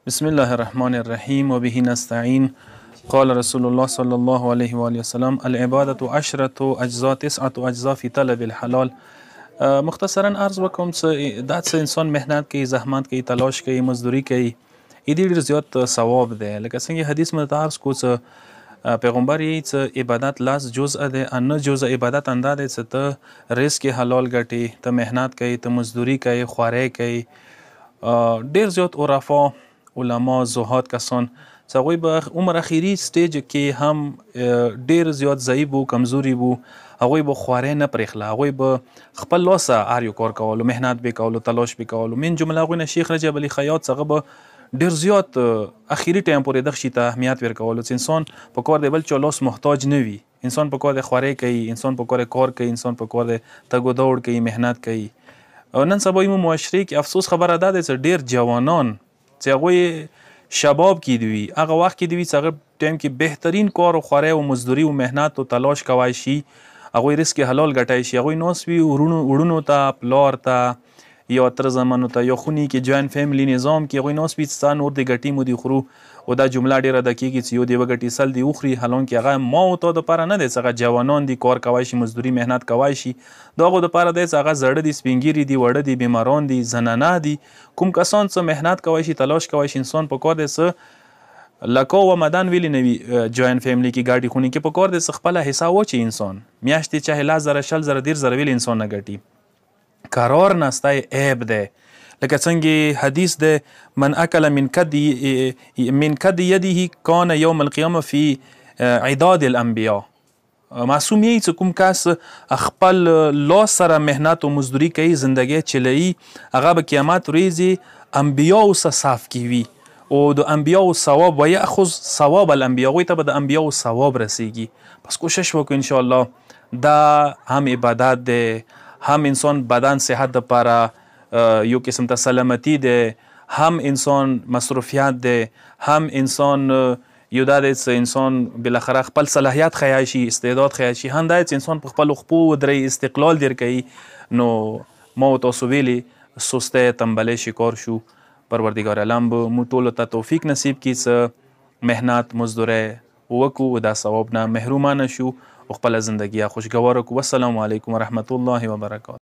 بسم الله الرحمن الرحیم و به نستعین. قال رسول الله صلی الله علیه و آله وسلم العبادة عشرة اجزاء 9 اجزاء فی طلب الحلال. مختصرا عرض وکم دا څه انسان محنت کوي، زحمت کوي، تلاش کوي، مزدوری کوي، ای ډېر زیات ثواب دی. لکه څنګه حدیث مې عرض کو څه پیغمبر یې څه عبادت لاس جزء دی، ان جزء عبادت انده دی څه ته رزق حلال ګټي، ته محنت کوي، ته مزدوری کوي، خوارۍ کوي. ډېر زیات عرفا علما زهاد کسان چې هغوی به عمر اخیری سټیج کې هم ډېر زیات ضعیف و، کمزوري و، هغوی به خوارۍ نه پرېښله، هغوی به خپل لاسه هر یو کار کولو، محنت به کولو، تلاش به کولو. من جمله هغوی نه شیخ رجب علي خیاط څخه به ډېر زیات اخیری ټایم پورې دغه شي ته اهمیت ورکولو چې انسان په کار دی بل چا لاس محتاج نه وي. انسان په کار دی خوارۍ کوي، انسان په کار کوي، انسان په کار دی تګ و دوړ کوي، محنت کوي. نن سبا یمو معاشرې کې افسوس خبره دا دی چې ډېر جوانان چې هغوی شباب کې دوي، هغه وخت کې دوي چې هغه ټایم کې بهترین کار و خوارۍ و مزدوري و محنت و تلاش کوای شي، هغوی رزق حلال ګټای شي. هغوی ناست وي وروڼو ته، پلار ته، یا تر زمانو ته، یا خونې کې جوائنټ فیملی نظام کې هغوی ناست وي چې ستا نور دې ګټي مو دې خورو. او دا جمله ډېره ده کېږي چې یو دې وګټي سل دې وخوري، حالانکې هغه ما او تا دپاره نه دی چې هغه جوانان دي، کار کوای شي، مزدوري محنت کوای شي. د هغو دپاره دی چې هغه زړه دي، سپین ږیري دي، واړه دي، بیماران دي، زنانه دي. کوم کسان څه محنت کوای شي، تلاش کوای شي، انسان په کار دی څه لکه و مدن ویلي نه وي جوائنټ فیملی کې ګاډي خونې کې په کار دی څه خپله حصه واچي. انسان میاشتې چاهې 10,000 20,000 30,000 ویلي انسان نه ګټي. قرار نستی عیب دی. لکه څنګه حدیث ده من اکل من کد یده کان یوم القیامه فی عداد الانبیاء. معصوم یې چې کوم کس خپل لاس سره محنت و مزدوری کوي، زندگی چلوي، هغه به قیامت ورځې انبیاو سره صف کې وي او د انبیاو ثواب و یاخذ ثواب الانبیاء، هغوی ته به د انبیاو ثواب رسیږي. پس کوشش وکړو انشاءالله. دا هم عبادت دی، هم انسان بدن صحت دپاره یو قسم ته سلامتی دی، هم انسان مصروفیت دی، هم انسان یو دا دی چې انسان بالاخره خپل صلاحیت ښیای شي، استعداد ښیای شي، هم دا دی چې انسان په خپلو خپو ودرې استقلال دیر کوي. نو ما و تاسو ویلي سستی تنبلی شکار شو. پروردگار عالم به مو ټولو ته توفیق نصیب کړي چې محنت مزدوری وکړو، دا ثواب نه محرومه نه شو او خپله زندګي خوشګواره کړو. والسلام علیکم ورحمة الله وبرکاته.